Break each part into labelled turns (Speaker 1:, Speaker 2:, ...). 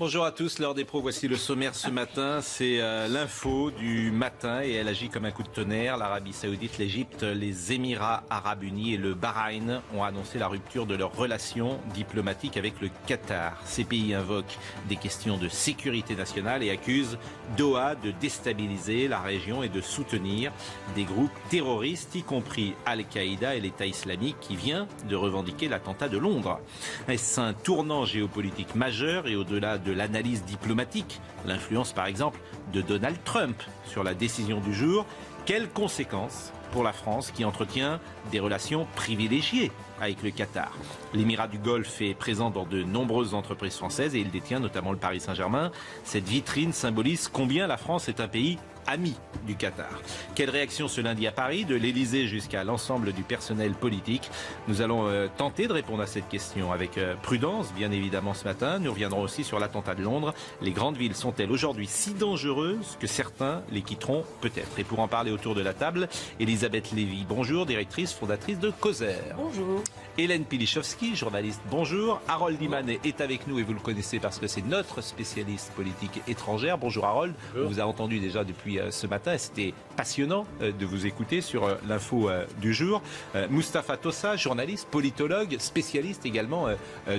Speaker 1: Bonjour à tous, l'heure des pros, voici le sommaire ce matin, c'est l'info du matin et elle agit comme un coup de tonnerre. L'Arabie Saoudite, l'Égypte, les Émirats Arabes Unis et le Bahreïn ont annoncé la rupture de leurs relations diplomatiques avec le Qatar. Ces pays invoquent des questions de sécurité nationale et accusent Doha de déstabiliser la région et de soutenir des groupes terroristes, y compris Al-Qaïda et l'État islamique qui vient de revendiquer l'attentat de Londres. Est-ce un tournant géopolitique majeur et au-delà de l'analyse diplomatique, l'influence par exemple de Donald Trump sur la décision du jour, quelles conséquences pour la France qui entretient des relations privilégiées avec le Qatar? L'Émirat du Golfe est présent dans de nombreuses entreprises françaises et il détient notamment le Paris Saint-Germain. Cette vitrine symbolise combien la France est un pays ami du Qatar. Quelle réaction ce lundi à Paris, de l'Élysée jusqu'à l'ensemble du personnel politique? Nous allons tenter de répondre à cette question avec prudence, bien évidemment, ce matin. Nous reviendrons aussi sur l'attentat de Londres. Les grandes villes sont-elles aujourd'hui si dangereuses que certains les quitteront peut-être? Et pour en parler autour de la table, Elisabeth Lévy, bonjour, directrice, fondatrice de Causeur. Bonjour. Hélène Pilichowski, journaliste, bonjour. Harold Iman est avec nous et vous le connaissez parce que c'est notre spécialiste politique étrangère. Bonjour Harold, bonjour. On vous a entendu déjà depuis ce matin et c'était passionnant de vous écouter sur l'info du jour. Mustapha Tossa, journaliste, politologue, spécialiste également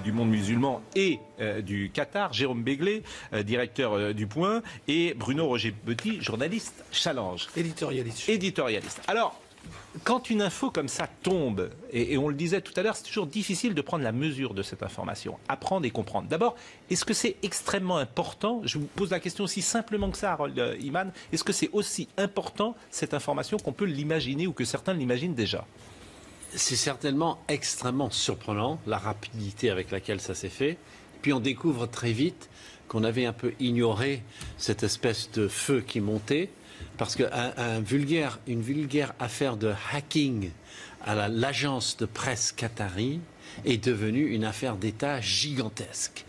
Speaker 1: du monde musulman et du Qatar. Jérôme Béglé, directeur du Point, et Bruno Roger Petit, journaliste Challenge. Éditorialiste. Alors, quand une info comme ça tombe, et on le disait tout à l'heure, c'est toujours difficile de prendre la mesure de cette information, apprendre et comprendre. D'abord, est-ce que c'est extrêmement important? Je vous pose la question aussi simplement que ça, Harold Iman. Est-ce que c'est aussi important, cette information, qu'on peut l'imaginer ou que certains l'imaginent déjà?
Speaker 2: C'est certainement extrêmement surprenant, la rapidité avec laquelle ça s'est fait. Puis on découvre très vite qu'on avait un peu ignoré cette espèce de feu qui montait. Parce qu'une vulgaire affaire de hacking à l'agence de presse qatari est devenue une affaire d'État gigantesque.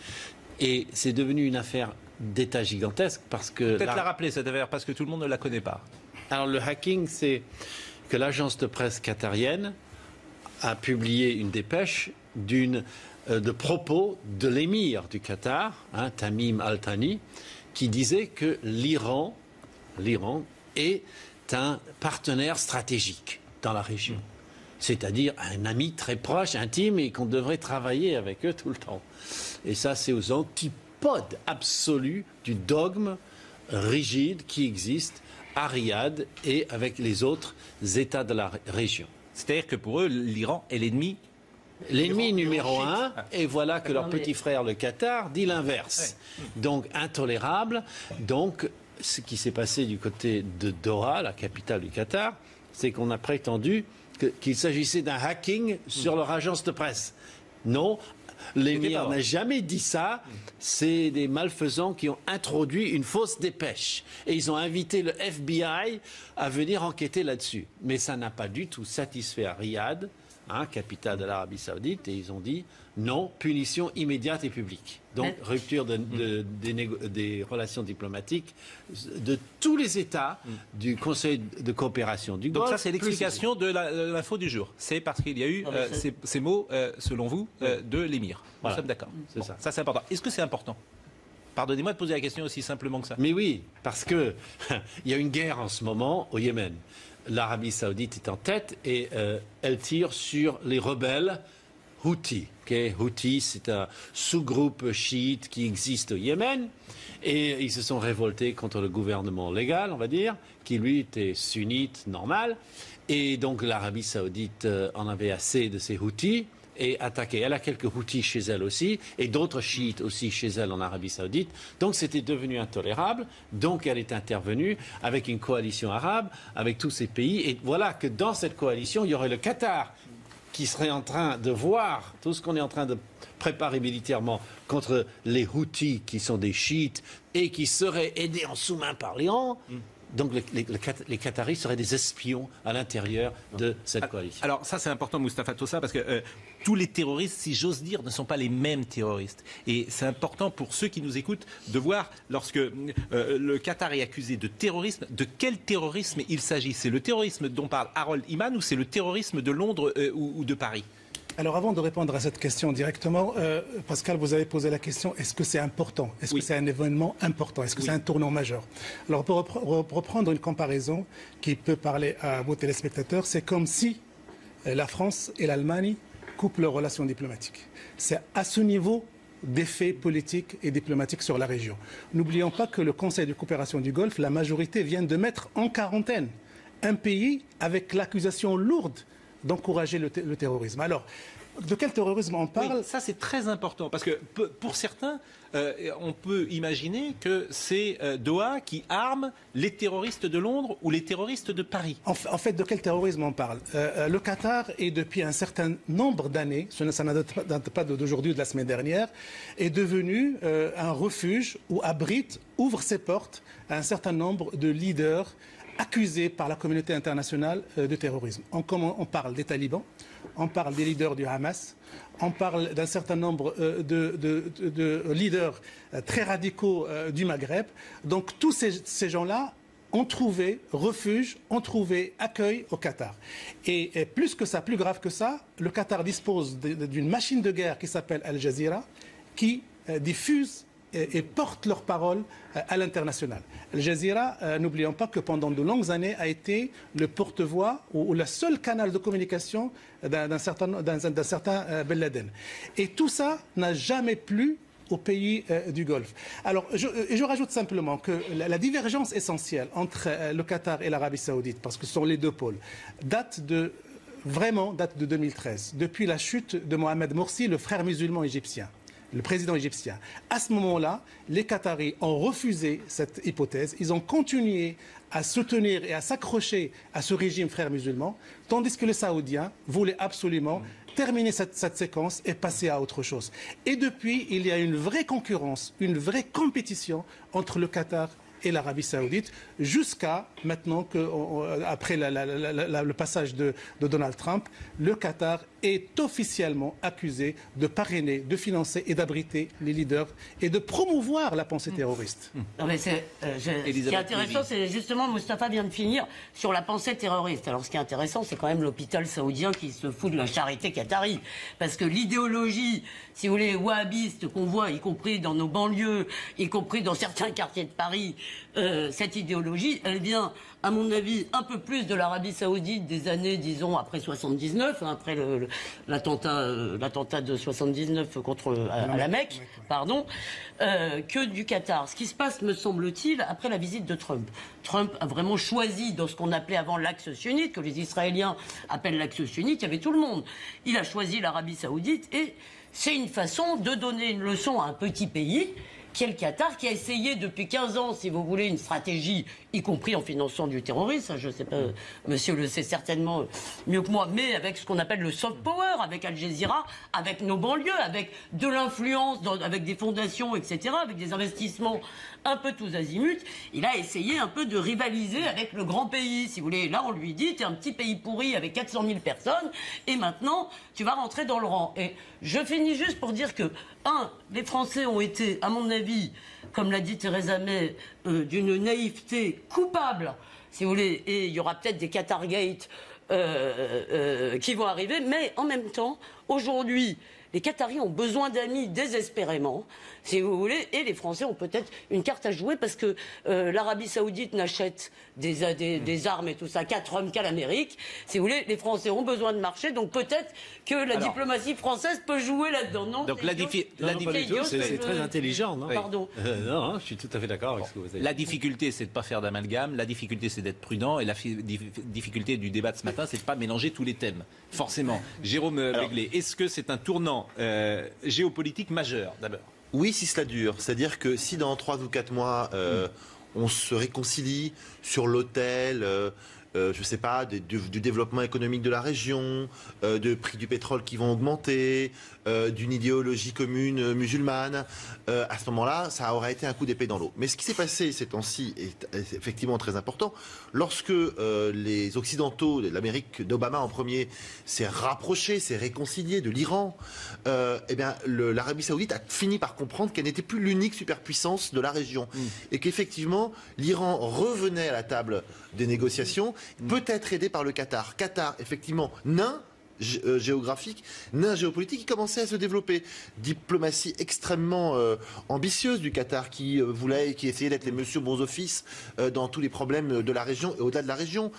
Speaker 2: Et c'est devenu une affaire d'État gigantesque parce que...
Speaker 1: Peut-être la rappeler cette affaire, parce que tout le monde ne la connaît pas.
Speaker 2: Alors le hacking, c'est que l'agence de presse qatarienne a publié une dépêche de propos de l'émir du Qatar, Tamim Al-Thani, qui disait que l'Iran est un partenaire stratégique dans la région. C'est-à-dire un ami très proche, intime, et qu'on devrait travailler avec eux tout le temps. Et ça, c'est aux antipodes absolus du dogme rigide qui existe à Riyad et avec les autres États de la région.
Speaker 1: C'est-à-dire que pour eux, l'Iran est l'ennemi
Speaker 2: numéro un, et voilà que leur petit frère, le Qatar, dit l'inverse. Donc intolérable. Donc ce qui s'est passé du côté de Doha, la capitale du Qatar, c'est qu'on a prétendu qu'il s'agissait d'un hacking sur leur agence de presse. Non, l'émir n'a jamais dit ça. C'est des malfaisants qui ont introduit une fausse dépêche. Et ils ont invité le FBI à venir enquêter là-dessus. Mais ça n'a pas du tout satisfait à Riyad, capitale de l'Arabie Saoudite, et ils ont dit non, punition immédiate et publique. Donc rupture des relations diplomatiques de tous les États du Conseil de coopération du Golfe.
Speaker 1: Donc ça, c'est l'explication de l'info du jour. C'est parce qu'il y a eu ces mots, selon vous, de l'émir. Nous sommes d'accord.
Speaker 2: C'est ça.
Speaker 1: Ça, c'est important. Est-ce que c'est important? Pardonnez-moi de poser la question aussi simplement que ça.
Speaker 2: Mais oui, parce qu'il y a une guerre en ce moment au Yémen. L'Arabie Saoudite est en tête et elle tire sur les rebelles Houthis. Houthis, c'est un sous-groupe chiite qui existe au Yémen et ils se sont révoltés contre le gouvernement légal, on va dire, qui lui était sunnite, normal. Et donc l'Arabie Saoudite en avait assez de ces Houthis et attaqué. Elle a quelques Houthis chez elle aussi, et d'autres chiites aussi chez elle en Arabie Saoudite. Donc c'était devenu intolérable. Donc elle est intervenue avec une coalition arabe, avec tous ces pays. Et voilà que dans cette coalition, il y aurait le Qatar qui serait en train de voir tout ce qu'on est en train de préparer militairement contre les Houthis, qui sont des chiites, et qui seraient aidés en sous-main par l'Iran. Donc les Qataris seraient des espions à l'intérieur de cette coalition.
Speaker 1: Alors ça, c'est important, Mustapha Tossa, parce que tous les terroristes, si j'ose dire, ne sont pas les mêmes terroristes. Et c'est important pour ceux qui nous écoutent de voir, lorsque le Qatar est accusé de terrorisme, de quel terrorisme il s'agit. C'est le terrorisme dont parle Harold Iman ou c'est le terrorisme de Londres ou de Paris?
Speaker 3: Alors avant de répondre à cette question directement, Pascal, vous avez posé la question, est-ce que c'est important? Est-ce que c'est un événement important? Est-ce que c'est un tournant majeur? Alors pour reprendre une comparaison qui peut parler à vos téléspectateurs, c'est comme si la France et l'Allemagne coupent leurs relations diplomatiques. C'est à ce niveau d'effets politiques et diplomatiques sur la région. N'oublions pas que le Conseil de coopération du Golfe, la majorité vient de mettre en quarantaine un pays avec l'accusation lourde d'encourager le terrorisme. Alors, de quel terrorisme on parle?
Speaker 1: Oui, ça c'est très important, parce que pour certains, on peut imaginer que c'est Doha qui arme les terroristes de Londres ou les terroristes de Paris.
Speaker 3: En fait, de quel terrorisme on parle? Le Qatar est depuis un certain nombre d'années, ça ne date pas d'aujourd'hui ou de la semaine dernière, est devenu un refuge où ouvre ses portes à un certain nombre de leaders accusés par la communauté internationale de terrorisme. On parle des talibans, on parle des leaders du Hamas, on parle d'un certain nombre de leaders très radicaux du Maghreb. Donc tous ces gens-là ont trouvé refuge, ont trouvé accueil au Qatar. Et plus que ça, plus grave que ça, le Qatar dispose d'une machine de guerre qui s'appelle Al Jazeera, qui diffuse et portent leurs paroles à l'international. Al Jazeera, n'oublions pas que pendant de longues années, a été le porte-voix ou le seul canal de communication d'un certain Ben Laden. Et tout ça n'a jamais plu aux pays du Golfe. Alors, je rajoute simplement que la divergence essentielle entre le Qatar et l'Arabie Saoudite, parce que ce sont les deux pôles, date de 2013, depuis la chute de Mohamed Morsi, le frère musulman égyptien, le président égyptien. À ce moment-là, les Qataris ont refusé cette hypothèse. Ils ont continué à soutenir et à s'accrocher à ce régime frère musulman, tandis que les Saoudiens voulaient absolument terminer cette séquence et passer à autre chose. Et depuis, il y a une vraie concurrence, une vraie compétition entre le Qatar et l'Arabie Saoudite, jusqu'à maintenant qu'après le passage de Donald Trump, le Qatar est officiellement accusé de parrainer, de financer et d'abriter les leaders et de promouvoir la pensée terroriste.
Speaker 4: Non mais ce qui est intéressant, c'est justement, Moustapha vient de finir sur la pensée terroriste. Alors ce qui est intéressant, c'est quand même l'hôpital saoudien qui se fout de la charité qatari. Parce que l'idéologie, si vous voulez, wahhabiste qu'on voit, y compris dans nos banlieues, y compris dans certains quartiers de Paris, cette idéologie, elle vient, à mon avis, un peu plus de l'Arabie Saoudite des années, disons, après 79, hein, après l'attentat de 79 à la Mecque, pardon, que du Qatar. Ce qui se passe, me semble-t-il, après la visite de Trump. Trump a vraiment choisi dans ce qu'on appelait avant l'axe sunnite, que les Israéliens appellent l'axe sunnite, il y avait tout le monde. Il a choisi l'Arabie Saoudite et c'est une façon de donner une leçon à un petit pays qui est le Qatar, qui a essayé depuis 15 ans, si vous voulez, une stratégie, y compris en finançant du terrorisme, je ne sais pas, monsieur le sait certainement mieux que moi, mais avec ce qu'on appelle le soft power, avec Al Jazeera, avec nos banlieues, avec de l'influence, avec des fondations, etc., avec des investissements un peu tous azimuts, il a essayé un peu de rivaliser avec le grand pays, si vous voulez. Là, on lui dit, t'es un petit pays pourri avec 400 000 personnes, et maintenant, tu vas rentrer dans le rang. Et je finis juste pour dire que, les Français ont été, à mon avis, comme l'a dit Theresa May, d'une naïveté coupable, si vous voulez, et il y aura peut-être des Qatargate qui vont arriver, mais en même temps, aujourd'hui, les Qataris ont besoin d'amis désespérément, si vous voulez, et les Français ont peut-être une carte à jouer parce que l'Arabie Saoudite n'achète des armes et tout ça qu'à Trump, qu'à l'Amérique. Si vous voulez, les Français ont besoin de marché, donc peut-être que la diplomatie française peut jouer là-dedans. Non,
Speaker 1: donc
Speaker 2: c'est très intelligent, non?
Speaker 4: Pardon.
Speaker 2: Non, je suis tout à fait d'accord avec ce que vous avez dit.
Speaker 1: La difficulté, c'est de ne pas faire d'amalgame. La difficulté, c'est d'être prudent. Et la difficulté du débat de ce matin, c'est de ne pas mélanger tous les thèmes. Forcément. Jérôme Begley, est-ce que c'est un tournant géopolitique majeur, d'abord?
Speaker 5: Oui, si cela dure. C'est-à-dire que si dans 3 ou 4 mois, on se réconcilie sur l'autel, je ne sais pas, du développement économique de la région, de prix du pétrole qui vont augmenter, d'une idéologie commune musulmane, à ce moment-là, ça aurait été un coup d'épée dans l'eau. Mais ce qui s'est passé ces temps-ci est effectivement très important. Lorsque les Occidentaux, l'Amérique d'Obama en premier, s'est rapprochée, s'est réconciliée de l'Iran, eh bien, l'Arabie Saoudite a fini par comprendre qu'elle n'était plus l'unique superpuissance de la région. Et qu'effectivement, l'Iran revenait à la table des négociations, peut-être aidé par le Qatar. Qatar, effectivement, nain, géographique, ni un géopolitique qui commençait à se développer. Diplomatie extrêmement ambitieuse du Qatar qui essayait d'être les monsieur bons offices dans tous les problèmes de la région et au-delà de la région.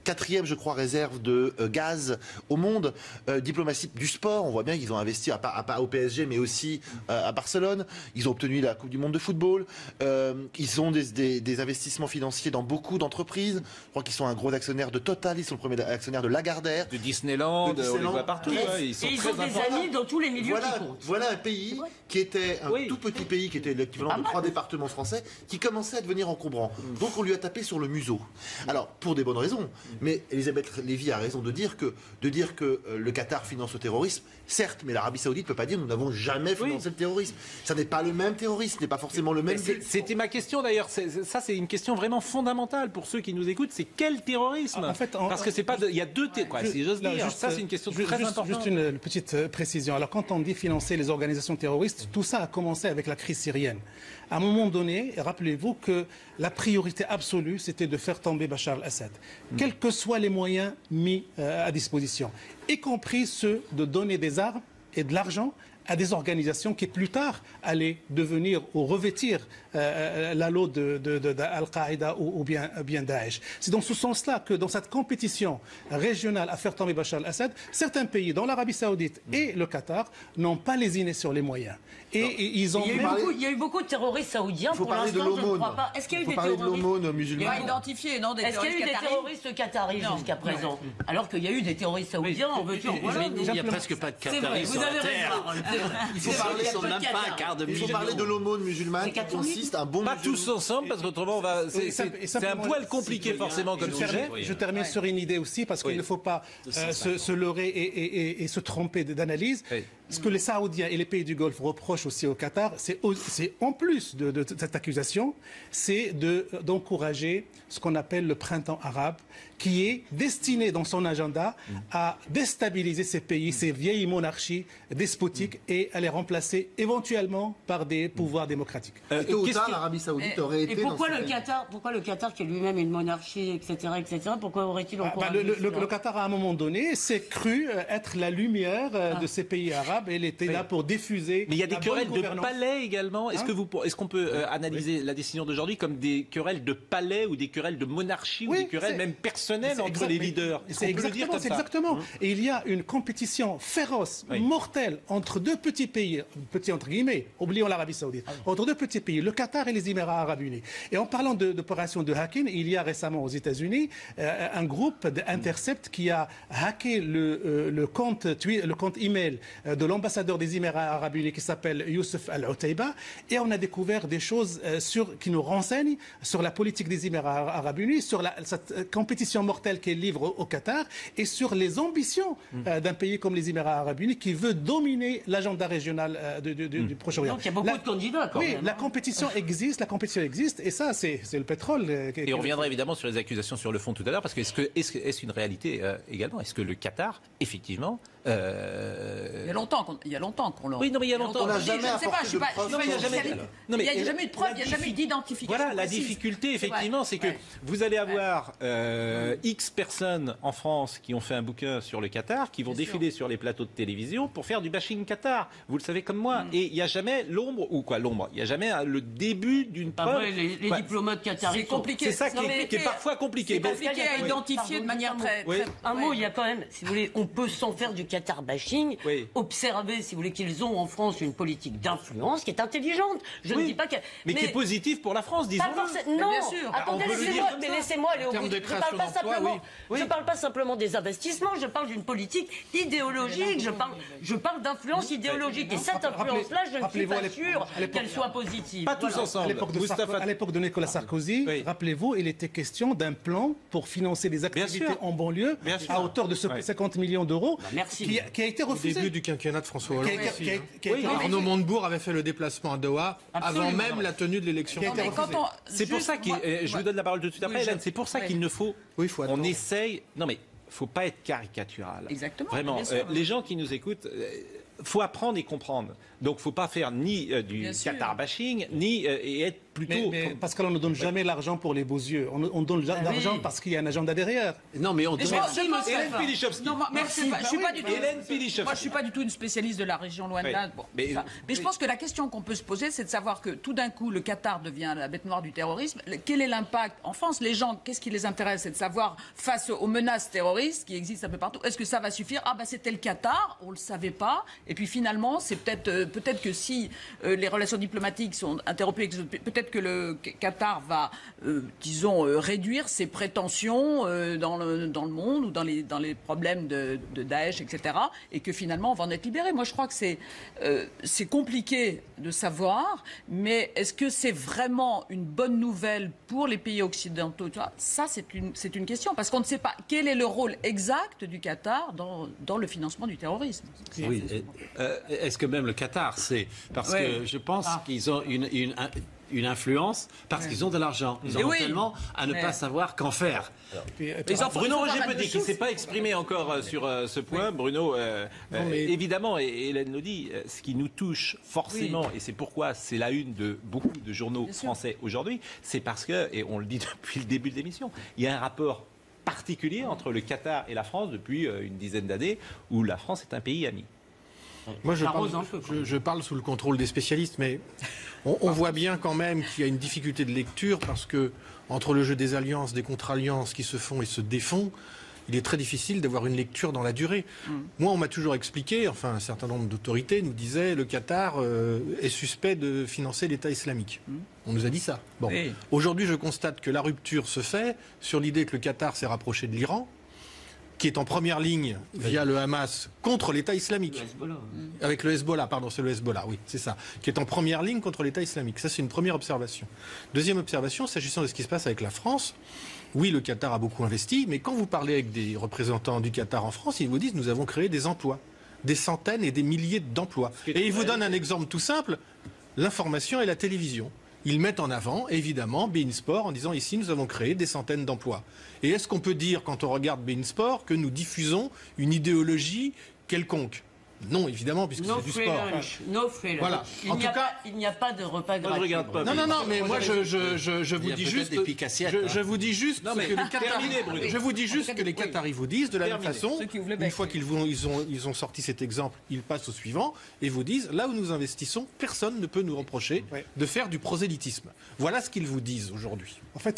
Speaker 5: Quatrième, je crois, réserve de gaz au monde. Diplomatie du sport, on voit bien qu'ils ont investi pas au PSG mais aussi à Barcelone. Ils ont obtenu la Coupe du Monde de football. Ils ont des investissements financiers dans beaucoup d'entreprises. Je crois qu'ils sont un gros actionnaire de Total, ils sont le premier actionnaire de Lagardère.
Speaker 1: De Disneyland, on les voit partout.
Speaker 4: Ils sont des amis dans tous les milieux qui comptent.
Speaker 5: Voilà un pays qui était un tout petit pays, qui était l'équivalent de 3 départements français, qui commençait à devenir encombrant. Donc on lui a tapé sur le museau. Alors, pour des bonnes raisons. Mais Elisabeth Lévy a raison de dire que le Qatar finance le terrorisme. Certes, mais l'Arabie Saoudite ne peut pas dire nous n'avons jamais financé le terrorisme. Ça n'est pas le même terrorisme, ce n'est pas forcément le même.
Speaker 1: C'était ma question d'ailleurs. Ça, c'est une question vraiment fondamentale pour ceux qui nous écoutent. C'est quel terrorisme ?
Speaker 3: En fait,
Speaker 1: parce que c'est pas. Il y a deux terrorismes. Si j'ose dire. Ça, c'est une question très importante.
Speaker 3: Juste une petite précision. Alors, quand on dit financer les organisations terroristes, tout ça a commencé avec la crise syrienne. À un moment donné, rappelez-vous que la priorité absolue, c'était de faire tomber Bachar el-Assad, quels que soient les moyens mis à disposition, y compris ceux de donner des armes et de l'argent à des organisations qui plus tard allaient devenir ou revêtir l'halo d'Al-Qaïda ou bien Daesh. C'est dans ce sens-là que dans cette compétition régionale à faire tomber Bachar el-Assad, certains pays, dont l'Arabie Saoudite et le Qatar, n'ont pas lésiné sur les moyens. Et ils ont
Speaker 4: il y a eu beaucoup de terroristes saoudiens. Pour l'instant, je ne crois pas. Est-ce qu'il y a eu des terroristes
Speaker 5: musulmans?
Speaker 6: Identifiés, non?
Speaker 4: Est-ce qu'il y a eu des terroristes qataris jusqu'à présent? Alors qu'il y a eu des terroristes saoudiens, en veux-tu, en voilà.
Speaker 2: Il n'y a presque pas de Qataris sur la terre.
Speaker 5: Il faut parler de l'aumône musulmane qui consiste à un bon
Speaker 1: pas tous ensemble, parce qu'autrement, c'est un poil compliqué forcément comme sujet.
Speaker 3: Je termine sur une idée aussi, parce qu'il ne faut pas se leurrer et se tromper d'analyse. Ce que les Saoudiens et les pays du Golfe reprochent aussi au Qatar, c'est en plus de cette accusation, c'est d'encourager ce qu'on appelle le printemps arabe, qui est destiné dans son agenda à déstabiliser ces pays, ces vieilles monarchies despotiques et à les remplacer éventuellement par des pouvoirs démocratiques.
Speaker 5: Tôt ou tard, l'Arabie Saoudite aurait été.
Speaker 4: Et pourquoi le Qatar, qui est lui-même une monarchie, etc., pourquoi aurait-il encouragé
Speaker 3: le Qatar, à un moment donné, s'est cru être la lumière de ces pays arabes et il était là pour diffuser.
Speaker 1: Mais il y a des querelles de palais également. Est-ce qu'on peut analyser la décision d'aujourd'hui comme des querelles de palais ou des querelles de monarchie ou des querelles même personnelles entre les leaders?
Speaker 3: C'est exactement. Et il y a une compétition féroce, mortelle, entre deux petits pays, petits entre guillemets, oublions l'Arabie Saoudite, entre deux petits pays, le Qatar et les Émirats Arabes Unis. Et en parlant d'opération de hacking, il y a récemment aux États-Unis un groupe d'Intercept qui a hacké le compte email de l'ambassadeur des Émirats Arabes Unis qui s'appelle Youssef Al-Utaiba, et on a découvert des choses qui nous renseignent sur la politique des Émirats Arabes Unis, sur cette compétition mortelle qu'elle livre au Qatar et sur les ambitions d'un pays comme les Émirats Arabes Unis qui veut dominer l'agenda régional du Proche-Orient.
Speaker 4: Donc il y a beaucoup de candidats quand même.
Speaker 3: Oui, la compétition existe et ça c'est le pétrole.
Speaker 1: Et on reviendra évidemment sur les accusations sur le fond tout à l'heure, parce que est-ce une réalité également? Est-ce que le Qatar, effectivement...
Speaker 6: Il y a longtemps qu'on l'a...
Speaker 1: Oui, non, mais il y a longtemps.
Speaker 5: On n'a jamais apporté de preuves.
Speaker 6: Il n'y a jamais eu de preuves, il n'y a jamais eu d'identification.
Speaker 1: Voilà, la difficulté, effectivement, c'est que vous allez avoir X personnes en France qui ont fait un bouquin sur le Qatar, qui vont défiler sur les plateaux de télévision pour faire du bashing Qatar. Vous le savez comme moi. Et il n'y a jamais l'ombre, il n'y a jamais le début d'une preuve.
Speaker 4: Les diplomates qataris,
Speaker 6: c'est compliqué.
Speaker 1: C'est ça qui est parfois compliqué.
Speaker 6: C'est compliqué à identifier de manière très...
Speaker 4: Un mot, il y a quand même, si vous voulez, on peut s'en faire du Qatar bashing, observer, si vous voulez, qu'ils ont en France une politique d'influence qui est intelligente. Je ne dis pas
Speaker 1: mais qui est positive pour la France, disons-le.
Speaker 4: Non, bien sûr. Attendez, laissez-moi aller au bout. Je ne parle pas simplement des investissements, je parle d'une politique idéologique, je parle d'influence idéologique. Et cette influence-là, je ne suis pas sûr qu'elle soit positive.
Speaker 1: Pas tous ensemble.
Speaker 3: À l'époque de Nicolas Sarkozy, rappelez-vous, il était question d'un plan pour financer des activités en banlieue à hauteur de 50 millions d'euros. Qui a été refusé.
Speaker 7: Au début du quinquennat de François Hollande. Arnaud Montebourg avait fait le déplacement à Doha avant même la tenue de l'élection.
Speaker 1: C'est pour ça que je vous donne la parole tout de suite après, Hélène. C'est pour ça qu'il ne faut. On essaye. Non mais faut pas être caricatural.
Speaker 6: Exactement.
Speaker 1: Vraiment, les gens qui nous écoutent. Faut apprendre et comprendre. Donc, faut pas faire ni du Qatar bashing, ni et être plutôt...
Speaker 3: Mais Pascal, on ne donne jamais l'argent pour les beaux yeux. On donne l'argent parce qu'il y a un agenda derrière.
Speaker 2: Non, mais on
Speaker 6: Mais
Speaker 2: demande...
Speaker 1: Hélène Pilichowski.
Speaker 6: Non, merci. Je suis pas du tout.
Speaker 1: Hélène Pilichowski.
Speaker 6: Moi, je suis pas du tout une spécialiste de la région, loin de
Speaker 1: Oui.
Speaker 6: là. Bon,
Speaker 1: Mais-
Speaker 6: mais je pense que la question qu'on peut se poser, c'est de savoir que tout d'un coup, le Qatar devient la bête noire du terrorisme. Quel est l'impact en France? Les gens, qu'est-ce qui les intéresse? C'est de savoir, face aux menaces terroristes qui existent un peu partout, est-ce que ça va suffire? Ah, c'était le Qatar, on le savait pas. Et puis finalement, c'est peut-être que si les relations diplomatiques sont interrompues, peut-être que le Qatar va, disons, réduire ses prétentions dans le monde ou dans les problèmes de Daesh, etc. Et que finalement, on va en être libéré. Moi, je crois que c'est compliqué de savoir, mais est-ce que c'est vraiment une bonne nouvelle pour les pays occidentaux? Tu vois, ça, c'est une question, parce qu'on ne sait pas quel est le rôle exact du Qatar dans le financement du terrorisme.
Speaker 2: Oui. Est-ce que même le Qatar sait? Parce que je pense qu'ils ont une influence parce qu'ils ont de l'argent. Ils en ont tellement à ne pas savoir qu'en faire.
Speaker 1: Bruno Roger-Petit, qui ne s'est pas exprimé encore sur ce point. Bruno, évidemment, et Hélène le dit, ce qui nous touche forcément, et c'est pourquoi c'est la une de beaucoup de journaux français aujourd'hui, c'est parce que, et on le dit depuis le début de l'émission, il y a un rapport particulier entre le Qatar et la France depuis une dizaine d'années, où la France est un pays ami.
Speaker 7: Moi, je parle sous le contrôle des spécialistes, mais on voit bien quand même qu'il y a une difficulté de lecture parce que entre le jeu des alliances, des contre-alliances qui se font et se défont, il est très difficile d'avoir une lecture dans la durée. Moi, on m'a toujours expliqué, enfin un certain nombre d'autorités nous disaient le Qatar est suspect de financer l'État islamique. On nous a dit ça. Bon. Aujourd'hui, je constate que la rupture se fait sur l'idée que le Qatar s'est rapproché de l'Iran, qui est en première ligne via le Hamas contre l'État islamique. Avec le Hezbollah, pardon, c'est le Hezbollah, oui, c'est ça. Qui est en première ligne contre l'État islamique. Ça, c'est une première observation. Deuxième observation, s'agissant de ce qui se passe avec la France, oui, le Qatar a beaucoup investi, mais quand vous parlez avec des représentants du Qatar en France, ils vous disent nous avons créé des emplois, des centaines et des milliers d'emplois. Et ils vous donnent un exemple tout simple, l'information et la télévision. Ils mettent en avant, évidemment, beIN Sport en disant ici, nous avons créé des centaines d'emplois. Et est-ce qu'on peut dire, quand on regarde beIN Sport, que nous diffusons une idéologie quelconque? Non, évidemment, puisque c'est du sport.
Speaker 4: No free lunch.
Speaker 7: Voilà.
Speaker 4: Il n'y a pas de repas gratuit.
Speaker 1: Je regarde pas.
Speaker 7: Non, mais moi je vous dis juste, je vous dis juste que les Qataris, je vous dis juste que les Qataris vous disent de la même façon. Une fois qu'ils ont sorti cet exemple, ils passent au suivant et vous disent là où nous investissons, personne ne peut nous reprocher de faire du prosélytisme. Voilà ce qu'ils vous disent aujourd'hui.
Speaker 3: En fait,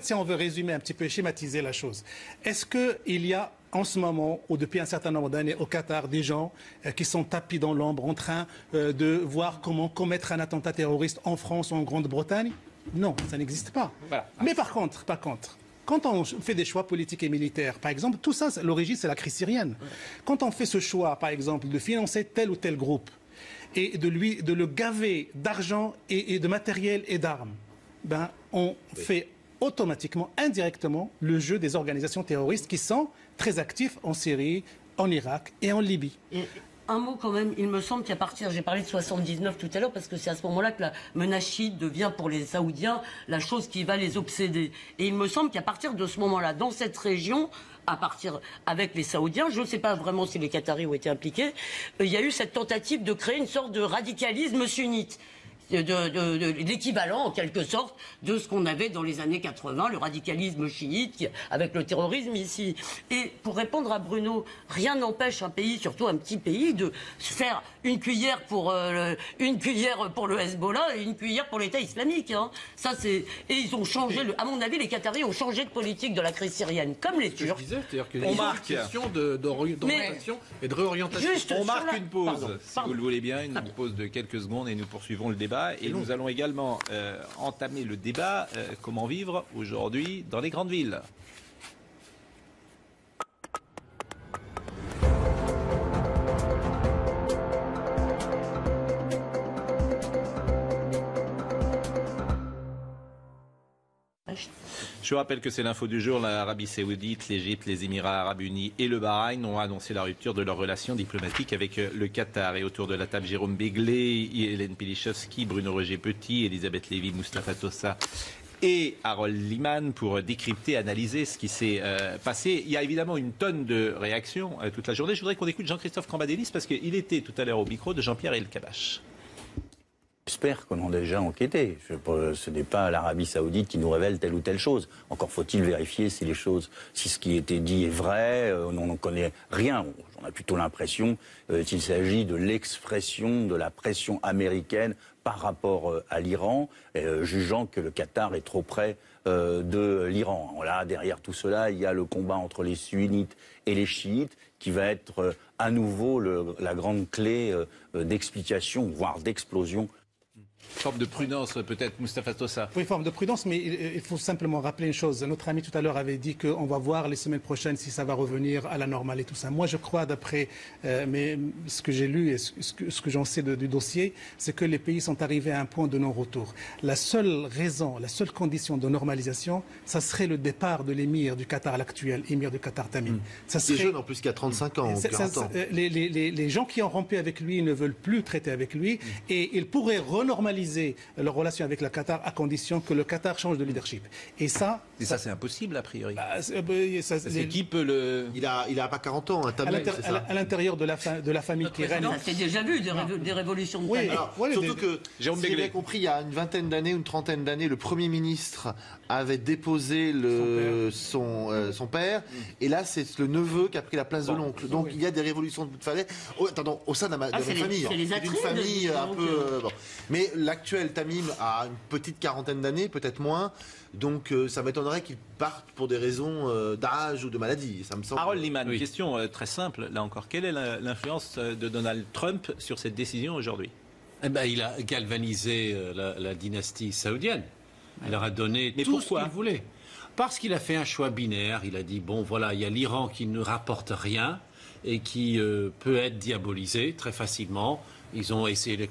Speaker 3: si on veut résumer un petit peu et schématiser la chose, est-ce qu'il y a en ce moment, ou depuis un certain nombre d'années, au Qatar, des gens qui sont tapis dans l'ombre en train de voir comment commettre un attentat terroriste en France ou en Grande-Bretagne? Non, ça n'existe pas. Voilà. Mais par contre, quand on fait des choix politiques et militaires, par exemple, tout ça, l'origine, c'est la crise syrienne. Quand on fait ce choix, par exemple, de financer tel ou tel groupe et de le gaver d'argent et de matériel et d'armes, on fait automatiquement, indirectement, le jeu des organisations terroristes qui sont très actifs en Syrie, en Irak et en Libye.
Speaker 4: Et un mot quand même, il me semble qu'à partir, j'ai parlé de 79 tout à l'heure, parce que c'est à ce moment-là que la menace chiite devient pour les Saoudiens la chose qui va les obséder. Et il me semble qu'à partir de ce moment-là, dans cette région, à partir avec les Saoudiens, je ne sais pas vraiment si les Qataris ont été impliqués, il y a eu cette tentative de créer une sorte de radicalisme sunnite. L'équivalent en quelque sorte de ce qu'on avait dans les années 80, le radicalisme chiite avec le terrorisme ici. Et pour répondre à Bruno, rien n'empêche un pays, surtout un petit pays, de se faire une cuillère pour le Hezbollah et une cuillère pour l'État islamique. Hein. Ça, et ils ont changé, à mon avis, les Qataris ont changé de politique de la crise syrienne, comme les Turcs.
Speaker 7: C'est-à-dire qu'il y a une question d'orientation et de réorientation.
Speaker 1: On marque une pause, si vous le voulez bien, une pause de quelques secondes et nous poursuivons le débat. Et nous allons également entamer le débat comment vivre aujourd'hui dans les grandes villes. Je rappelle que c'est l'info du jour. L'Arabie Saoudite, l'Égypte, les Émirats Arabes Unis et le Bahreïn ont annoncé la rupture de leurs relations diplomatiques avec le Qatar. Et autour de la table, Jérôme Béglé, Hélène Pilichowski, Bruno Roger-Petit, Elisabeth Lévy, Moustapha Tossa et Harold Liman pour décrypter, analyser ce qui s'est passé. Il y a évidemment une tonne de réactions toute la journée. Je voudrais qu'on écoute Jean-Christophe Cambadélis parce qu'il était tout à l'heure au micro de Jean-Pierre Elkabbach.
Speaker 8: experts qu'on a déjà enquêté. Ce n'est pas l'Arabie Saoudite qui nous révèle telle ou telle chose. Encore faut-il vérifier si ce qui était dit est vrai. On n'en connaît rien. On a plutôt l'impression qu'il s'agit de l'expression de la pression américaine par rapport à l'Iran, jugeant que le Qatar est trop près de l'Iran. Là, derrière tout cela, il y a le combat entre les sunnites et les chiites qui va être à nouveau la grande clé d'explication, voire d'explosion.
Speaker 1: Forme de prudence peut-être, Moustapha Tossa.
Speaker 3: Oui, forme de prudence, mais il faut simplement rappeler une chose. Notre ami tout à l'heure avait dit qu'on va voir les semaines prochaines si ça va revenir à la normale et tout ça. Moi, je crois, d'après ce que j'ai lu et ce que j'en sais du dossier, c'est que les pays sont arrivés à un point de non-retour. La seule raison, la seule condition de normalisation, ça serait le départ de l'émir du Qatar, l'actuel émir du Qatar Tamim.
Speaker 5: Ça serait... jeune en plus qui a 35 ans, 40 ans.
Speaker 3: Les gens qui ont rompu avec lui ne veulent plus traiter avec lui et ils pourraient renormaliser leur relation avec le Qatar à condition que le Qatar change de leadership. Et ça
Speaker 1: c'est impossible a priori.
Speaker 3: Qui
Speaker 1: peut le...
Speaker 5: Il a pas 40 ans,
Speaker 3: à l'intérieur de la famille qui règne.
Speaker 4: C'est déjà vu des révolutions de taille.
Speaker 5: Surtout que, si j'ai bien compris, il y a une vingtaine d'années, une trentaine d'années, le Premier ministre avait déposé son père, et là c'est le neveu qui a pris la place de l'oncle. Donc il y a des révolutions de bout de falais. Au sein de ma famille.
Speaker 4: C'est
Speaker 5: une famille un peu... Mais l'actuel Tamim a une petite quarantaine d'années, peut-être moins. Donc ça m'étonnerait qu'il parte pour des raisons d'âge ou de maladie. Ça me semble...
Speaker 1: Harold Liman, question très simple, là encore. Quelle est l'influence de Donald Trump sur cette décision aujourd'hui ?
Speaker 2: Il a galvanisé la dynastie saoudienne. Il leur a donné tout ce qu'il voulait. Parce qu'il a fait un choix binaire. Il a dit, bon voilà, il y a l'Iran qui ne rapporte rien et qui peut être diabolisé très facilement. Ils ont essayé de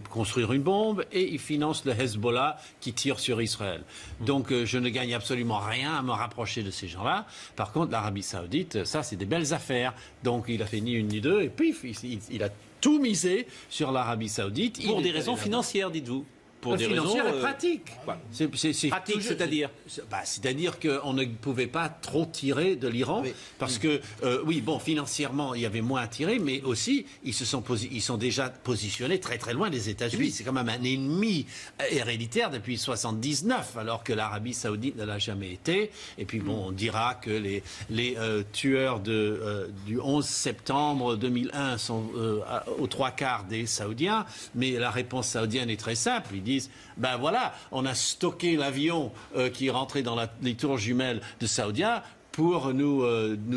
Speaker 2: construire une bombe et ils financent le Hezbollah qui tire sur Israël. Donc je ne gagne absolument rien à me rapprocher de ces gens-là. Par contre, l'Arabie Saoudite, ça c'est des belles affaires. Donc il a fait ni une ni deux et pif, il a tout misé sur l'Arabie Saoudite.
Speaker 1: Pour des raisons financières, dites-vous.
Speaker 2: Pour des raisons
Speaker 1: pratiques.
Speaker 2: C'est
Speaker 1: pratique, c'est-à-dire
Speaker 2: c'est-à-dire qu'on ne pouvait pas trop tirer de l'Iran parce que financièrement il y avait moins à tirer, mais aussi ils sont déjà positionnés très très loin des États-Unis. C'est quand même un ennemi héréditaire depuis 79, alors que l'Arabie Saoudite ne l'a jamais été. Et puis on dira que les tueurs du 11 septembre 2001 sont aux trois quarts des Saoudiens, mais la réponse saoudienne est très simple. Ils disent, on a stocké l'avion qui est rentré dans les tours jumelles de Saoudiens pour nous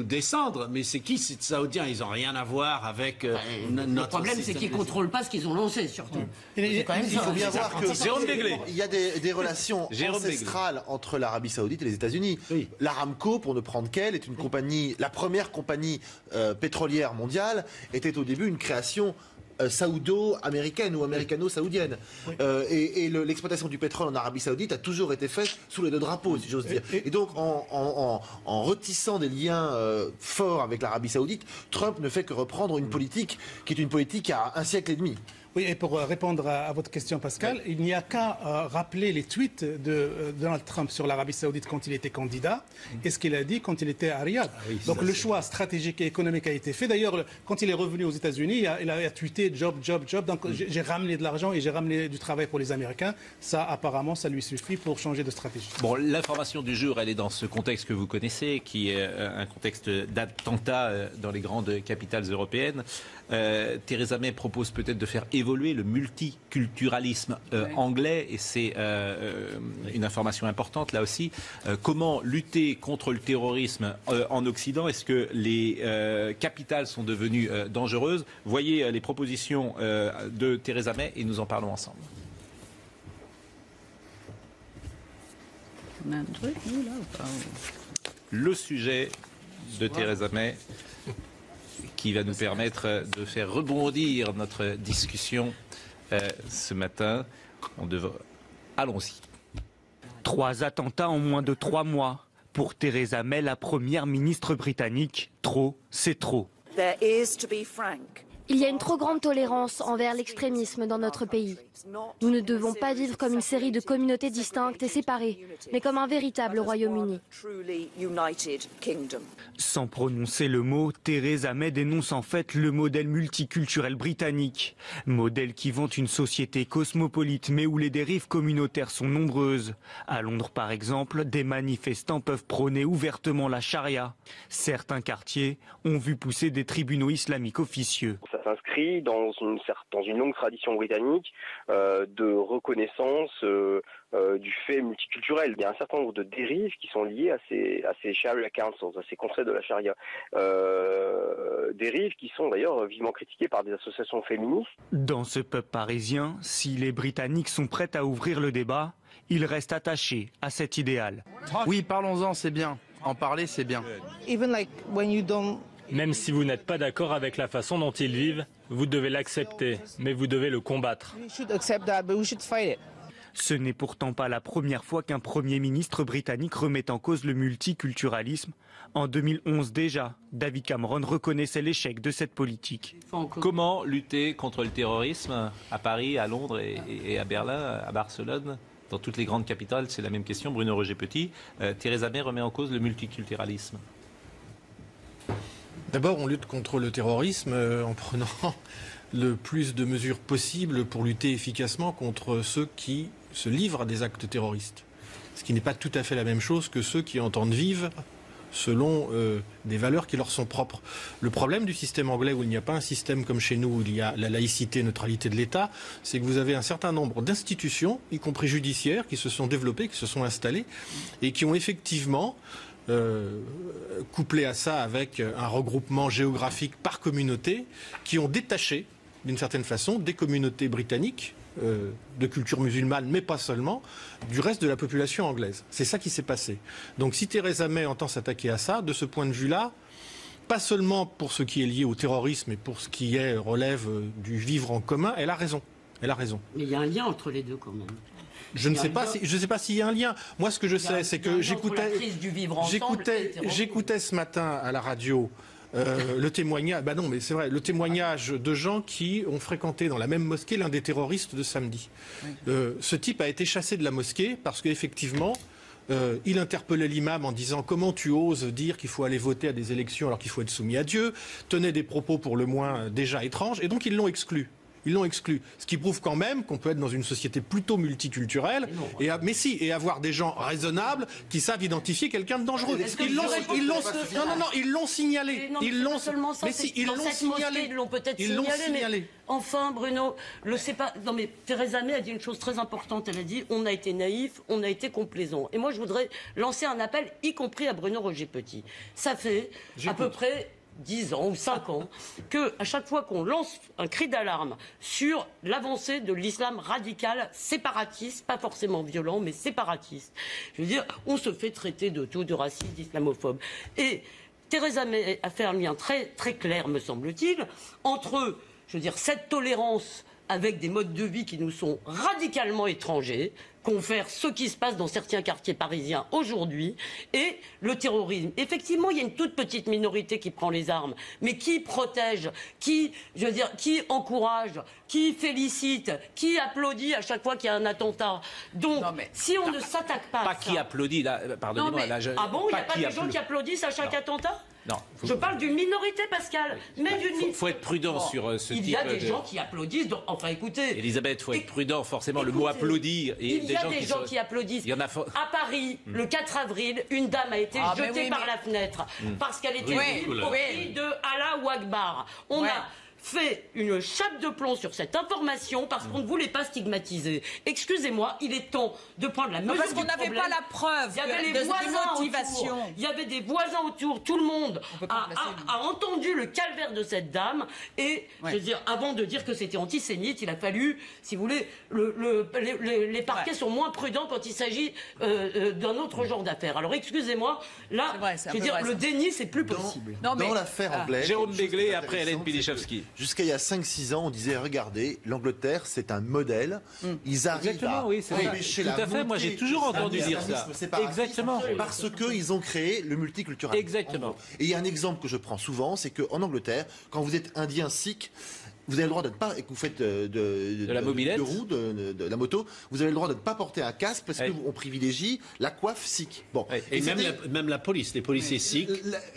Speaker 2: descendre. Mais c'est qui ces Saoudiens ? Ils n'ont rien à voir avec notre
Speaker 4: Le problème, c'est qu'ils ne contrôlent pas ce qu'ils ont lancé, surtout.
Speaker 5: Il faut bien voir qu'il y a des relations ancestrales entre l'Arabie Saoudite et les États-Unis. Oui. L'Aramco, pour ne prendre qu'elle, est une compagnie, la première compagnie pétrolière mondiale, était au début une création saoudo-américaine ou américano-saoudienne. Oui. Et l'exploitation du pétrole en Arabie Saoudite a toujours été faite sous les deux drapeaux, si j'ose dire. Et donc, en retissant des liens forts avec l'Arabie Saoudite, Trump ne fait que reprendre une politique qui est une politique à un siècle et demi.
Speaker 3: Oui, et pour répondre à votre question, Pascal, il n'y a qu'à rappeler les tweets de Donald Trump sur l'Arabie Saoudite quand il était candidat et ce qu'il a dit quand il était à Riyad. Donc le choix stratégique et économique a été fait. D'ailleurs, quand il est revenu aux États-Unis, il a tweeté job. Donc j'ai ramené de l'argent et j'ai ramené du travail pour les Américains. Ça, apparemment, ça lui suffit pour changer de stratégie.
Speaker 1: Bon, l'information du jour, elle est dans ce contexte que vous connaissez, qui est un contexte d'attentat dans les grandes capitales européennes. Theresa May propose peut-être de faire évoluer le multiculturalisme anglais, et c'est une information importante là aussi. Comment lutter contre le terrorisme en Occident ? Est-ce que les capitales sont devenues dangereuses ? Voyez les propositions de Theresa May et nous en parlons ensemble.
Speaker 6: On a un truc, nous, là, ou pas ?
Speaker 1: Le sujet de Theresa May qui va nous permettre de faire rebondir notre discussion ce matin. Allons-y.
Speaker 9: 3 attentats en moins de 3 mois. Pour Theresa May, la première ministre britannique, trop, c'est trop.
Speaker 10: There is, to be frank, Il y a une trop grande tolérance envers l'extrémisme dans notre pays. Nous ne devons pas vivre comme une série de communautés distinctes et séparées, mais comme un véritable Royaume-Uni.
Speaker 9: Sans prononcer le mot, Theresa May dénonce en fait le modèle multiculturel britannique. Modèle qui vante une société cosmopolite mais où les dérives communautaires sont nombreuses. À Londres par exemple, des manifestants peuvent prôner ouvertement la charia. Certains quartiers ont vu pousser des tribunaux islamiques officieux.
Speaker 11: Ça s'inscrit dans une longue tradition britannique de reconnaissance du fait multiculturel. Il y a un certain nombre de dérives qui sont liées à ces Sharia Councils, à ces conseils de la charia. Dérives qui sont d'ailleurs vivement critiquées par des associations féministes.
Speaker 9: Dans ce peuple parisien, si les Britanniques sont prêts à ouvrir le débat, ils restent attachés à cet idéal.
Speaker 12: Oui, parlons-en, c'est bien. En parler, c'est bien.
Speaker 13: Même si vous n'êtes pas d'accord avec la façon dont ils vivent, vous devez l'accepter, mais vous devez le combattre. Ce n'est pourtant pas la première fois qu'un Premier ministre britannique remet en cause le multiculturalisme. En 2011 déjà, David Cameron reconnaissait l'échec de cette politique.
Speaker 1: Comment lutter contre le terrorisme à Paris, à Londres et à Berlin, à Barcelone ? Dans toutes les grandes capitales, c'est la même question. Bruno Roger-Petit, Theresa May remet en cause le multiculturalisme.
Speaker 7: D'abord, on lutte contre le terrorisme en prenant le plus de mesures possibles pour lutter efficacement contre ceux qui se livrent à des actes terroristes. Ce qui n'est pas tout à fait la même chose que ceux qui entendent vivre selon des valeurs qui leur sont propres. Le problème du système anglais, où il n'y a pas un système comme chez nous, où il y a la laïcité et neutralité de l'État, c'est que vous avez un certain nombre d'institutions, y compris judiciaires, qui se sont développées, qui se sont installées, et qui ont effectivement, couplé à ça avec un regroupement géographique par communauté, qui ont détaché, d'une certaine façon, des communautés britanniques, de culture musulmane, mais pas seulement, du reste de la population anglaise. C'est ça qui s'est passé. Donc si Theresa May entend s'attaquer à ça, de ce point de vue-là, pas seulement pour ce qui est lié au terrorisme et pour ce qui relève du vivre en commun, elle a raison. Elle a raison.
Speaker 4: Mais il y a un lien entre les deux quand même.
Speaker 7: Je ne sais pas s'il y a un lien. Moi, ce que je sais, c'est que j'écoutais ce matin à la radio le témoignage. Bah non, mais c'est vrai, le témoignage de gens qui ont fréquenté dans la même mosquée l'un des terroristes de samedi. Oui. Ce type a été chassé de la mosquée parce qu'effectivement, il interpellait l'imam en disant « Comment tu oses dire qu'il faut aller voter à des élections alors qu'il faut être soumis à Dieu ?» tenait des propos pour le moins déjà étranges, et donc ils l'ont exclu. Ils l'ont exclu. Ce qui prouve quand même qu'on peut être dans une société plutôt multiculturelle et avoir des gens raisonnables qui savent identifier quelqu'un de dangereux. Ils l'ont signalé.
Speaker 4: Ils l'ont signalé. Enfin, Bruno, Theresa May a dit une chose très importante. Elle a dit on a été naïf, on a été complaisant. Et moi, je voudrais lancer un appel, y compris à Bruno Roger-Petit. Ça fait à peu près 10 ans ou 5 ans, qu'à chaque fois qu'on lance un cri d'alarme sur l'avancée de l'islam radical séparatiste, pas forcément violent, mais séparatiste, je veux dire, on se fait traiter de tout, de raciste, d'islamophobe. Et Theresa May a fait un lien très, très clair, me semble-t-il, entre, je veux dire, cette tolérance avec des modes de vie qui nous sont radicalement étrangers, confère ce qui se passe dans certains quartiers parisiens aujourd'hui, et le terrorisme. Effectivement, il y a une toute petite minorité qui prend les armes, mais qui protège, qui encourage, qui félicite, qui applaudit à chaque fois qu'il y a un attentat. Donc, si on ne s'attaque pas à ça...
Speaker 1: Qui applaudit, là, pardonnez-moi.
Speaker 4: Ah bon, il n'y a pas des gens qui applaudissent à chaque attentat ? Non. Je parle d'une minorité, Pascal. Il
Speaker 1: faut être prudent sur ce type de...
Speaker 4: Il y a des gens qui applaudissent. Enfin, écoutez...
Speaker 1: Elisabeth, il faut être prudent, forcément. Le mot applaudir...
Speaker 4: Il y a des gens qui applaudissent. À Paris, le 4 avril, une dame a été jetée par la fenêtre parce qu'elle était libre au cri de Allah ou Akbar. On a fait une chape de plomb sur cette information parce qu'on ne voulait pas stigmatiser. Excusez-moi, il est temps de prendre la mesure du problème.
Speaker 6: Parce qu'on n'avait pas la preuve de motivation.
Speaker 4: Il y avait des voisins autour, tout le monde a entendu le calvaire de cette dame. Et je veux dire, avant de dire que c'était antisémite, il a fallu, si vous voulez, les parquets sont moins prudents quand il s'agit d'un autre genre d'affaires. Alors excusez-moi, là, je veux dire, le déni, c'est plus possible.
Speaker 5: Dans l'affaire anglaise,
Speaker 1: Jérôme Béglé après Hélène Pilichowski.
Speaker 5: jusqu'à il y a 5-6 ans, on disait, regardez, l'Angleterre, c'est un modèle. Ils arrivent à empêcher la montée.
Speaker 1: Moi, j'ai toujours entendu dire ça.
Speaker 5: Exactement. Parce qu'ils ont créé le multiculturalisme.
Speaker 1: Exactement.
Speaker 5: Et il y a un exemple que je prends souvent, c'est qu'en Angleterre, quand vous êtes indien sikh, vous avez le droit de ne pas, et que vous faites de
Speaker 1: la mobilette,
Speaker 5: de la moto, vous avez le droit de ne pas porter un casque parce qu'on privilégie la coiffe sikh. Bon.
Speaker 2: Et même la police, les policiers sikhs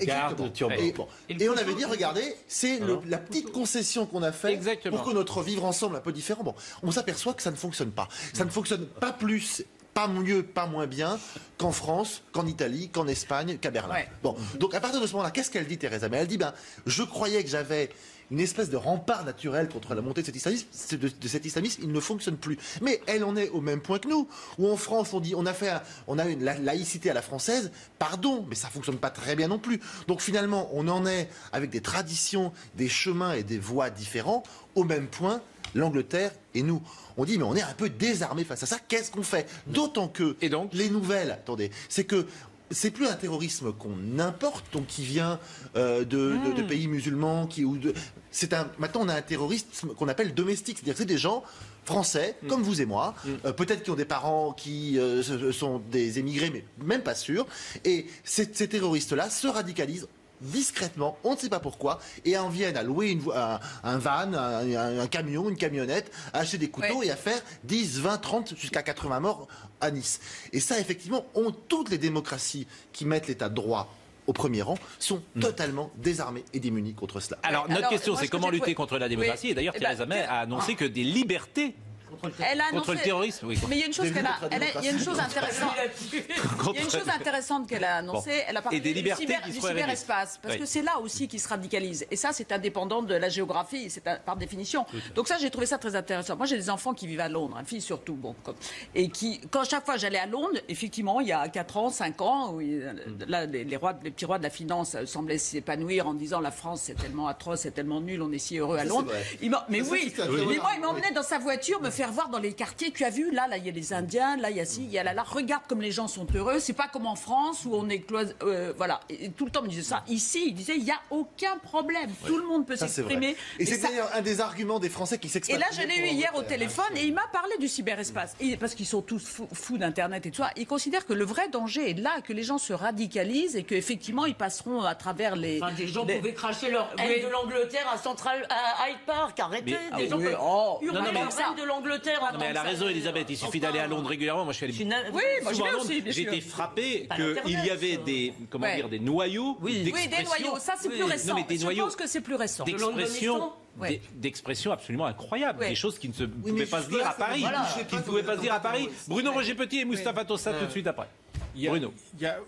Speaker 2: gardent le turban.
Speaker 5: Et on avait dit, regardez, c'est la petite concession qu'on a faite pour que notre vivre ensemble un peu différent. Bon, on s'aperçoit que ça ne fonctionne pas. Ça ne fonctionne pas plus, pas mieux, pas moins bien qu'en France, qu'en Italie, qu'en Espagne, qu'à Berlin. Bon, donc à partir de ce moment-là, qu'est-ce qu'elle dit, Theresa May? Elle dit, je croyais que j'avais une espèce de rempart naturel contre la montée de cet islamisme, il ne fonctionne plus. Mais elle en est au même point que nous, où en France on dit on a une laïcité à la française, pardon, mais ça fonctionne pas très bien non plus. Donc finalement on en est avec des traditions, des chemins et des voies différents au même point. L'Angleterre et nous. On dit mais on est un peu désarmés face à ça, qu'est-ce qu'on fait? D'autant que les nouvelles, attendez, c'est que c'est plus un terrorisme qu'on importe, donc qui vient de pays musulmans, maintenant on a un terrorisme qu'on appelle domestique, c'est-à-dire que c'est des gens français, comme vous et moi, peut-être qui ont des parents qui sont des émigrés, mais même pas sûrs, et ces terroristes-là se radicalisent discrètement, on ne sait pas pourquoi, et en viennent à louer un van, un camion, une camionnette, à acheter des couteaux et à faire 10, 20, 30, jusqu'à 80 morts à Nice. Et ça, effectivement, toutes les démocraties qui mettent l'état de droit au premier rang sont totalement désarmées et démunies contre cela.
Speaker 1: Alors, notre question, c'est comment lutter contre la démocratie. Et d'ailleurs, Theresa May a annoncé que des libertés contre le terrorisme. Oui.
Speaker 6: Mais il y a une chose intéressante. Il y a une chose intéressante qu'elle a annoncée. Elle a parlé du cyberespace, parce que c'est là aussi qu'ils se radicalisent. Et ça, c'est indépendant de la géographie, c'est par définition. Donc ça, j'ai trouvé ça très intéressant. Moi, j'ai des enfants qui vivent à Londres, une fille surtout, et quand chaque fois j'allais à Londres, effectivement, il y a 4 ans, 5 ans, là, les petits rois de la finance semblaient s'épanouir en disant la France, c'est tellement atroce, c'est tellement nul, on est si heureux à Londres. Mais moi, il m'emmenait dans sa voiture me faire voir dans les quartiers, tu as vu, là il y a les Indiens, là il y a ci, il y a là, regarde comme les gens sont heureux, c'est pas comme en France où on est voilà, et tout le temps il me disait ça. Ici, il disait, il n'y a aucun problème, tout le monde peut s'exprimer.
Speaker 5: Et c'est d'ailleurs un des arguments des Français qui s'expriment.
Speaker 6: Et là, je l'ai eu hier au téléphone, et il m'a parlé du cyberespace, parce qu'ils sont tous fous d'Internet et tout ça. Ils considèrent que le vrai danger est là, que les gens se radicalisent, et qu'effectivement, ils passeront à travers les...
Speaker 4: Des gens pouvaient cracher leur haine de l'Angleterre à Hyde Park, arrêtez, des gens peuvent hurler leur haine de l'Angleterre.
Speaker 1: Non, mais elle a raison, Elisabeth. Il suffit d'aller à Londres régulièrement. Moi, je suis allé souvent à Londres. J'ai été frappé qu'il y avait des noyaux d'expression.
Speaker 6: Oui, des noyaux. Ça, c'est plus récent. Je pense que c'est plus récent.
Speaker 1: D'expression absolument incroyables. Des choses qui ne pouvaient pas se dire à Paris. Qui ne pouvaient pas se dire à Paris. Bruno Roger Petit et Mustapha Tossa tout de suite après. Bruno.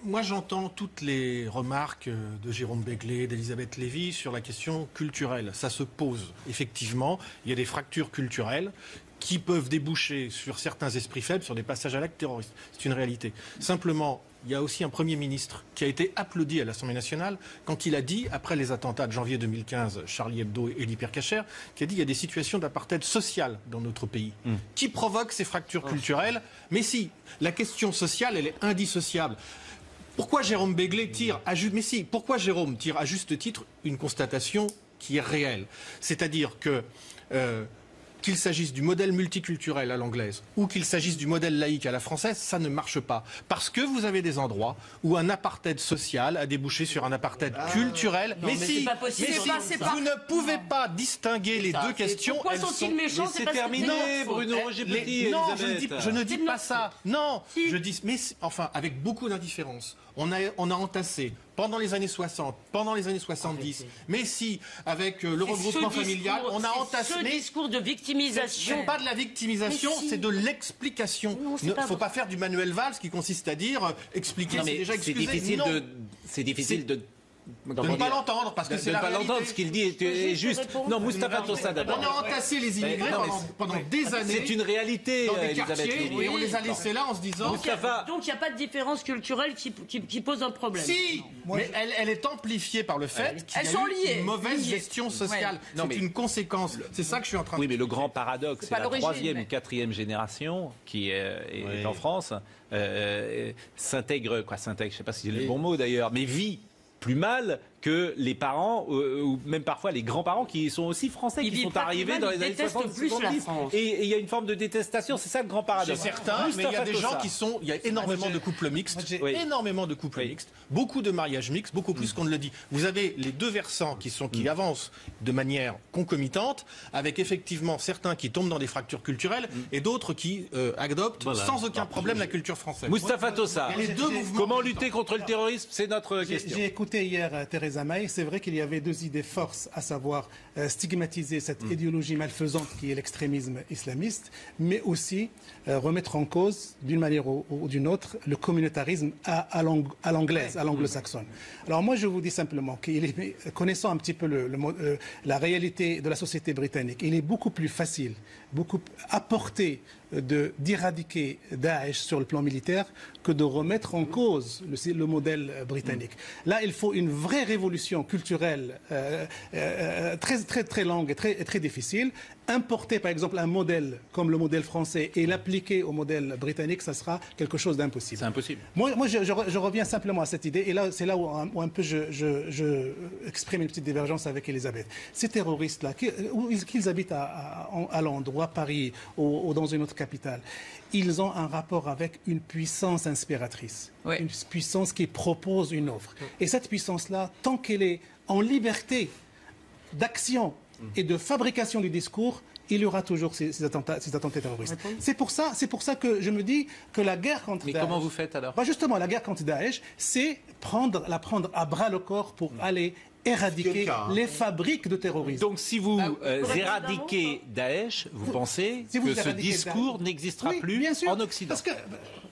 Speaker 7: Moi, j'entends toutes les remarques de Jérôme Begley, d'Elisabeth Lévy sur la question culturelle. Ça se pose. Effectivement, il y a des fractures culturelles qui peuvent déboucher sur certains esprits faibles, sur des passages à l'acte terroriste. C'est une réalité. Simplement, il y a aussi un Premier ministre qui a été applaudi à l'Assemblée nationale quand il a dit, après les attentats de janvier 2015, Charlie Hebdo et l'Hypercacher, qui a dit qu'il y a des situations d'apartheid social dans notre pays qui provoquent ces fractures culturelles. Mais si, la question sociale, elle est indissociable. Pourquoi Jérôme Begley tire à juste titre une constatation qui est réelle? C'est-à-dire que... qu'il s'agisse du modèle multiculturel à l'anglaise ou qu'il s'agisse du modèle laïque à la française, ça ne marche pas. Parce que vous avez des endroits où un apartheid social a débouché sur un apartheid culturel.
Speaker 4: Mais si,
Speaker 7: vous ne pouvez pas distinguer les deux questions.
Speaker 4: Pourquoi sont-ils méchants?
Speaker 1: C'est terminé, Bruno Roger Petit.
Speaker 7: Non, je ne dis pas ça. Non, je dis, mais enfin, avec beaucoup d'indifférence. On a entassé pendant les années 60, pendant les années 70, mais si, avec le regroupement familial, on a entassé...
Speaker 4: Ce discours de victimisation...
Speaker 7: C'est pas de la victimisation, c'est de l'explication. Il ne faut pas faire du Manuel Valls qui consiste à dire expliquer, c'est déjà excusé.
Speaker 1: C'est difficile de
Speaker 7: ne pas l'entendre, parce que c'est la réalité.
Speaker 1: De ne pas l'entendre, ce qu'il dit est juste. Non, Mustapha Tossa d'abord.
Speaker 7: On a entassé les immigrés pendant des années.
Speaker 1: C'est une réalité,
Speaker 7: dans des quartiers, et on les a laissés là en se disant...
Speaker 4: Donc il n'y a pas de différence culturelle qui pose un problème.
Speaker 7: Si, mais elle est amplifiée par le fait qu'il y a eu une mauvaise gestion sociale. C'est une conséquence. C'est ça que je suis en train de dire.
Speaker 1: Oui, mais le grand paradoxe, c'est la 3e ou 4e génération qui est en France, s'intègre, je ne sais pas si c'est le bon mot d'ailleurs, mais vit plus mal que les parents, ou même parfois les grands-parents qui sont aussi français, qui sont arrivés dans les années 60, 70. Et il y a une forme de détestation, c'est ça le grand paradoxe.
Speaker 7: C'est certain, mais il y a des gens qui sont... Il y a énormément de couples mixtes, énormément de couples mixtes, beaucoup de mariages mixtes, beaucoup plus qu'on ne le dit. Vous avez les deux versants qui avancent de manière concomitante, avec effectivement certains qui tombent dans des fractures culturelles et d'autres qui adoptent sans aucun problème la culture française.
Speaker 1: Moustapha Tossa, comment lutter contre le terrorisme, c'est notre question.
Speaker 3: J'ai écouté hier Theresa May, c'est vrai qu'il y avait deux idées forces, à savoir stigmatiser cette idéologie malfaisante qui est l'extrémisme islamiste, mais aussi remettre en cause, d'une manière ou d'une autre, le communautarisme à l'anglaise, à l'anglo-saxonne. Alors moi je vous dis simplement connaissant un petit peu la réalité de la société britannique, il est beaucoup plus facile, à portée d'éradiquer Daesh sur le plan militaire que de remettre en cause le modèle britannique. Là, il faut une vraie révolution culturelle très longue et très difficile. Importer, par exemple, un modèle comme le modèle français et l'appliquer au modèle britannique, ça sera quelque chose d'impossible.
Speaker 1: C'est impossible.
Speaker 3: Moi je reviens simplement à cette idée, et là, c'est là où un peu je exprime une petite divergence avec Elisabeth. Ces terroristes-là, qu'ils habitent à Londres ou à Paris ou dans une autre capitale, ils ont un rapport avec une puissance inspiratrice, une puissance qui propose une offre. Et cette puissance-là, tant qu'elle est en liberté d'action et de fabrication du discours, il y aura toujours ces attentats terroristes. C'est pour ça que je me dis que la guerre contre Daesh...
Speaker 1: Mais comment vous faites alors ?
Speaker 3: Justement, la guerre contre Daesh, c'est la prendre à bras le corps pour aller éradiquer les fabriques de terrorisme.
Speaker 1: Donc si vous éradiquez Daesh, vous pensez que ce discours n'existera plus en Occident.
Speaker 3: Parce que...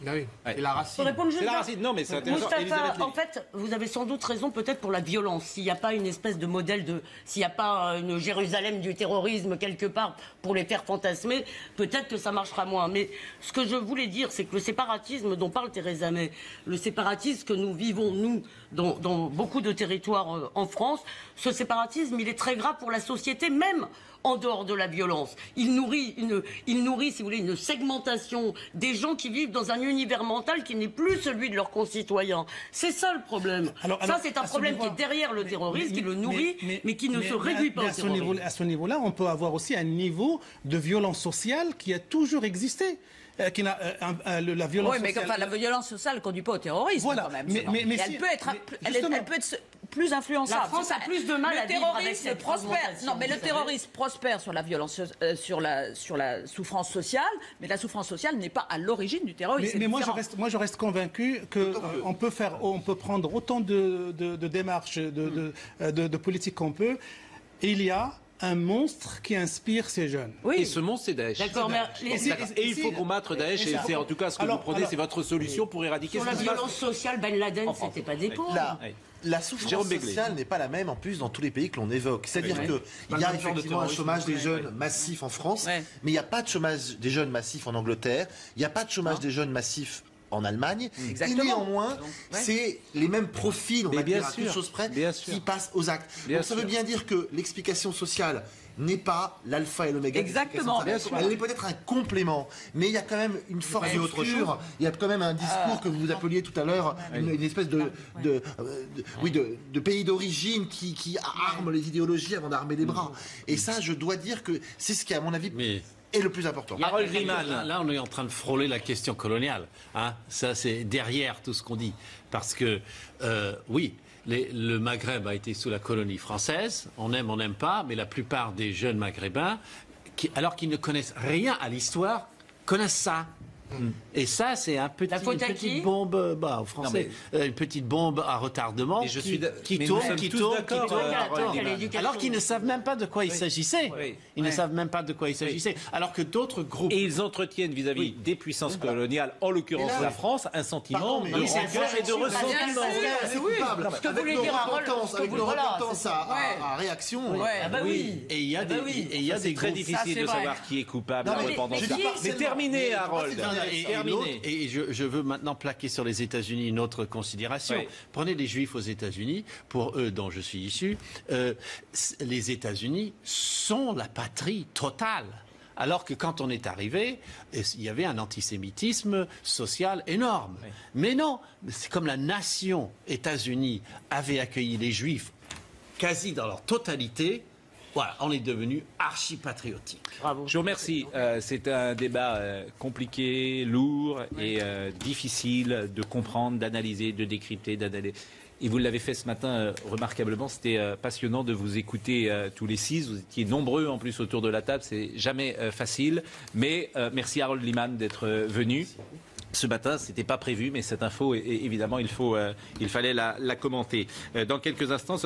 Speaker 7: C'est la racine.
Speaker 1: C'est la racine. Non, mais c'est intéressant.
Speaker 4: Moustapha, en fait, vous avez sans doute raison peut-être pour la violence. S'il n'y a pas une espèce de modèle s'il n'y a pas une Jérusalem du terrorisme quelque part pour les faire fantasmer, peut-être que ça marchera moins. Mais ce que je voulais dire, c'est que le séparatisme dont parle Theresa May, le séparatisme que nous vivons, nous, dans beaucoup de territoires en France, ce séparatisme, il est très grave pour la société, même en dehors de la violence. Il nourrit, si vous voulez, une segmentation des gens qui vivent dans un univers mental qui n'est plus celui de leurs concitoyens. C'est ça le problème. Ça, c'est un problème qui est derrière le terrorisme, qui le nourrit, mais qui ne se réduit pas au terrorisme.
Speaker 3: À ce niveau-là, on peut avoir aussi un niveau de violence sociale qui a toujours existé. La violence
Speaker 6: oui, mais
Speaker 3: sociale...
Speaker 6: la violence sociale ne conduit pas au terrorisme, quand même. Mais elle peut être plus influençable.
Speaker 4: La France a plus de mal à vivre avec cette fragmentation.
Speaker 6: Non, mais le terrorisme prospère sur la violence, sur la souffrance sociale, mais la souffrance sociale n'est pas à l'origine du terrorisme.
Speaker 3: Mais moi, je reste convaincu qu'on peut prendre autant de démarches, de politiques qu'on peut. Et il y a un monstre qui inspire ces jeunes.
Speaker 1: Oui. Et ce monstre, c'est Daesh.
Speaker 4: D'accord, mais...
Speaker 1: Et il faut combattre Daesh, et c'est en tout cas ce que vous prenez, c'est votre solution pour éradiquer
Speaker 4: sur la violence sociale, Ben Laden, c'était pas des pauvres.
Speaker 5: La souffrance sociale n'est pas la même en plus dans tous les pays que l'on évoque. C'est-à-dire qu'il y a effectivement un chômage des jeunes massif en France, mais il n'y a pas de chômage des jeunes massif en Angleterre, il n'y a pas de chômage des jeunes massif en Allemagne. Exactement. Et néanmoins, c'est les mêmes profils, on va dire à quelque chose près, qui passent aux actes. Donc ça veut bien dire que l'explication sociale n'est pas l'alpha et l'oméga.
Speaker 6: Exactement.
Speaker 5: Elle est peut-être un complément, mais il y a quand même une force de rupture. Il y a quand même un discours que vous appeliez tout à l'heure, une espèce de pays d'origine qui arme les idéologies avant d'armer les bras. Et ça, je dois dire que c'est ce qui, à mon avis, est le plus important.
Speaker 2: Harold Grimal, là, on est en train de frôler la question coloniale. Hein. Ça, c'est derrière tout ce qu'on dit. Parce que, oui, le Maghreb a été sous la colonie française. On aime, on n'aime pas. Mais la plupart des jeunes Maghrébins, alors qu'ils ne connaissent rien à l'histoire, connaissent ça. Et ça, c'est une petite bombe, en français, une petite bombe à retardement qui tourne, alors qu'ils ne savent même pas de quoi il s'agissait. Ils ne savent même pas de quoi il s'agissait. Alors que d'autres groupes...
Speaker 1: Et ils entretiennent vis-à-vis des puissances coloniales, en l'occurrence la France, un sentiment de rancœur et de ressentiment.
Speaker 5: C'est coupable. Avec nos repentance à réaction.
Speaker 2: Et il y a des
Speaker 1: C'est très difficile de savoir qui est coupable de la repentance. Mais terminez, Harold.
Speaker 2: Et je veux maintenant plaquer sur les États-Unis une autre considération. Prenez les Juifs aux États-Unis, pour eux dont je suis issu, les États-Unis sont la patrie totale. Alors que quand on est arrivé, il y avait un antisémitisme social énorme. Mais non, c'est comme la nation États-Unis avait accueilli les Juifs quasi dans leur totalité, voilà, on est devenu archi-patriotique.
Speaker 4: Bravo.
Speaker 1: Je vous remercie. C'est un débat compliqué, lourd et difficile de comprendre, d'analyser, de décrypter, d'analyser. Et vous l'avez fait ce matin remarquablement. C'était passionnant de vous écouter tous les 6. Vous étiez nombreux en plus autour de la table. C'est jamais facile. Mais merci Harold Liman d'être venu. Ce matin, c'était pas prévu, mais cette info, évidemment, il fallait la commenter. Dans quelques instants,